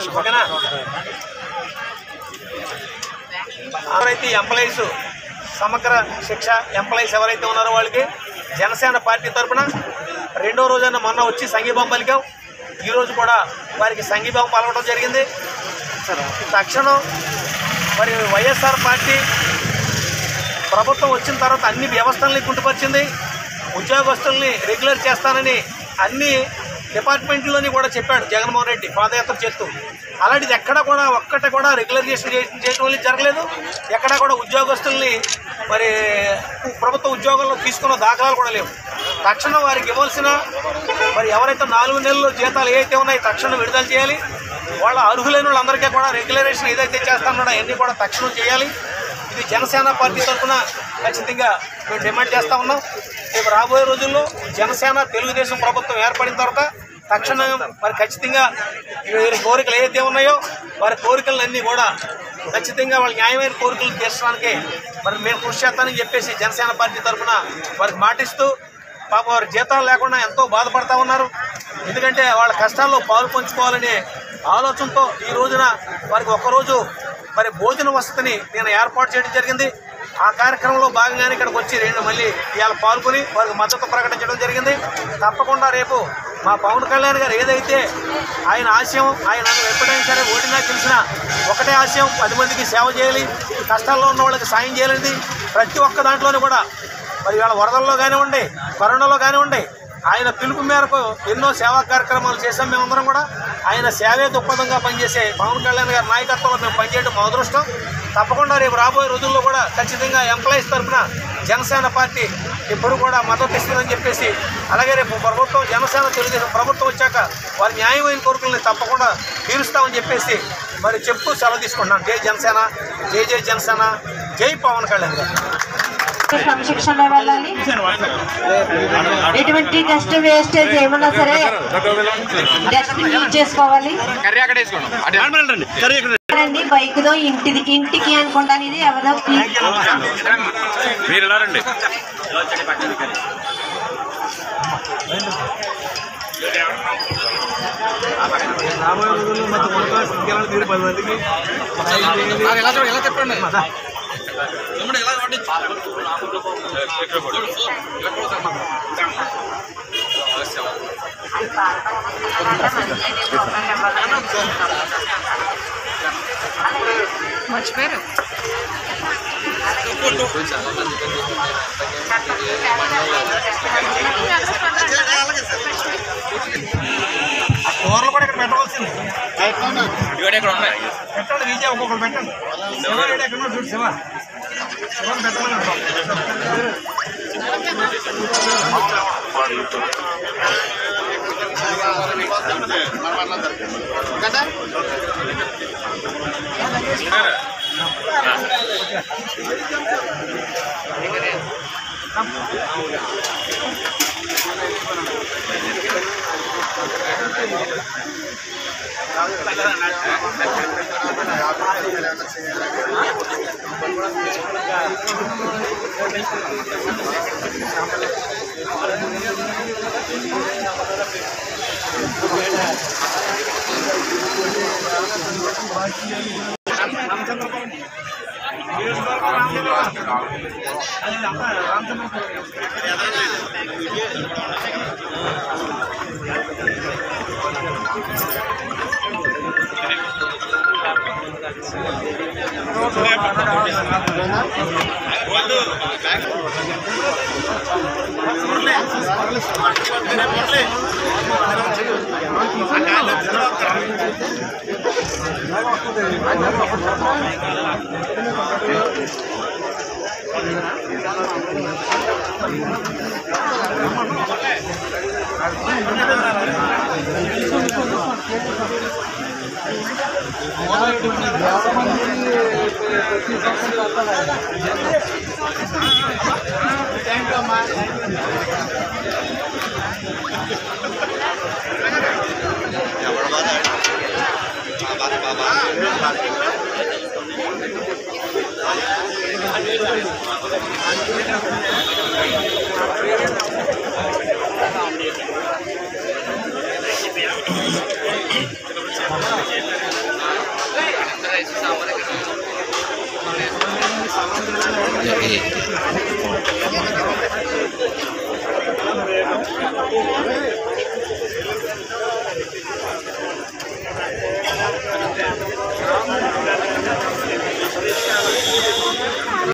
ఓకేనా? ఎవరైతే ఎంప్లాయీస్ సమగ్ర శిక్ష ఎంప్లాయీస్ ఎవరైతే ఉన్నారో వాళ్ళకి జనసేన పార్టీ తరఫున రెండో రోజైనా మొన్న వచ్చి సంఘీభావం పలికాం. ఈరోజు కూడా వారికి సంఘీభావం పలకడం జరిగింది. తక్షణం మరి వైఎస్ఆర్ పార్టీ ప్రభుత్వం వచ్చిన తర్వాత అన్ని వ్యవస్థల్ని కుంటుపరిచింది. ఉద్యోగస్తుల్ని రెగ్యులర్ చేస్తానని అన్ని డిపార్ట్మెంట్లోని కూడా చెప్పాడు జగన్మోహన్ రెడ్డి పాదయాత్ర చేస్తూ. అలాంటిది ఎక్కడ కూడా ఒక్కటి కూడా రెగ్యులరైజేషన్ చేయడం వల్ల జరగలేదు. ఎక్కడా కూడా ఉద్యోగస్తుల్ని మరి ప్రభుత్వ ఉద్యోగాల్లో తీసుకున్న దాఖలాలు కూడా లేవు. తక్షణం వారికి ఇవ్వాల్సిన మరి ఎవరైతే 4 నెలలు జీతాలు ఏవైతే ఉన్నాయో తక్షణం విడుదల చేయాలి. వాళ్ళ అర్హులైన వాళ్ళందరికీ కూడా రెగ్యులరైజేషన్ ఏదైతే చేస్తామన్నాడో అవన్నీ కూడా తక్షణం చేయాలి. ఇది జనసేన పార్టీ తరఫున ఖచ్చితంగా మేము డిమాండ్ చేస్తూ ఉన్నాం. రేపు రాబోయే రోజుల్లో జనసేన తెలుగుదేశం ప్రభుత్వం ఏర్పడిన తర్వాత తక్షణం మరి ఖచ్చితంగా వీరి కోరికలు ఏవైతే ఉన్నాయో వారి కోరికలన్నీ కూడా ఖచ్చితంగా వాళ్ళ న్యాయమైన కోరికలు తీర్చడానికి మరి మేము కృషి చేస్తానని చెప్పేసి జనసేన పార్టీ తరఫున వారికి మాటిస్తూ పాపం వారి జీతాలు లేకుండా ఎంతో బాధపడతా ఉన్నారు. ఎందుకంటే వాళ్ళ కష్టాల్లో పాలు పంచుకోవాలనే ఆలోచనతో ఈ రోజున వారికి ఒక్కరోజు మరి భోజన వసతిని నేను ఏర్పాటు చేయడం జరిగింది. ఆ కార్యక్రమంలో భాగంగానే ఇక్కడికి వచ్చి మళ్ళీ ఇవాళ పాల్గొని వారికి మద్దతు ప్రకటించడం జరిగింది. తప్పకుండా రేపు మా పవన్ కళ్యాణ్ గారు ఏదైతే ఆయన ఆశయం, ఆయన ఎప్పుడైనా సరే ఓడినా తెలిసినా ఒకటే ఆశయం, 10 మందికి సేవ చేయాలి, కష్టాల్లో ఉన్న వాళ్ళకి సాయం చేయాలి. ప్రతి ఒక్క దాంట్లోనూ కూడా మరి ఇవాళ వరదల్లో కానివ్వండి, కరోనాలో కానివ్వండి, ఆయన పిలుపు మేరకు ఎన్నో సేవా కార్యక్రమాలు చేశాం. మేమందరం కూడా ఆయన సేవే దృక్పథంగా పనిచేసే పవన్ కళ్యాణ్ గారి నాయకత్వంలో మేము పనిచేయడం మా అదృష్టం. తప్పకుండా రేపు రాబోయే రోజుల్లో కూడా ఖచ్చితంగా ఎంప్లాయీస్ తరఫున జనసేన పార్టీ ఎప్పుడు కూడా మద్దతు ఇస్తుందని చెప్పేసి, అలాగే రేపు ప్రభుత్వం జనసేన తెలుగుదేశం ప్రభుత్వం వచ్చాక వారి న్యాయమైన కోరికల్ని తప్పకుండా తీరుస్తామని చెప్పేసి మరి చెప్తూ సెలవు తీసుకుంటున్నాం. జై జనసేన, జై జై జనసేన, జై పవన్ కళ్యాణ్ గారు. క్రమశిక్షణలో వెళ్ళాలి. ఎటువంటి డస్ట్ వేస్టేజ్ ఏమన్నా సరే డస్ట్ యూజ్ చేసుకోవాలి. బైక్ దో ఇంటికి అనుకుంటా ఇది ఎవరో మీరు ఎలా రండి. రాబోయే రోజుల్లో మధ్య 10 మందికి ఎలా చెప్పండి. మర్చిపోయారు. కూరలు కూడా ఇక్కడ పెట్టవలసింది. పెట్టండి, విజయ ఒక్కొక్కరు పెట్టండి. శివ ఎక్కడో చూడు, శివ పెట్టమని ఇది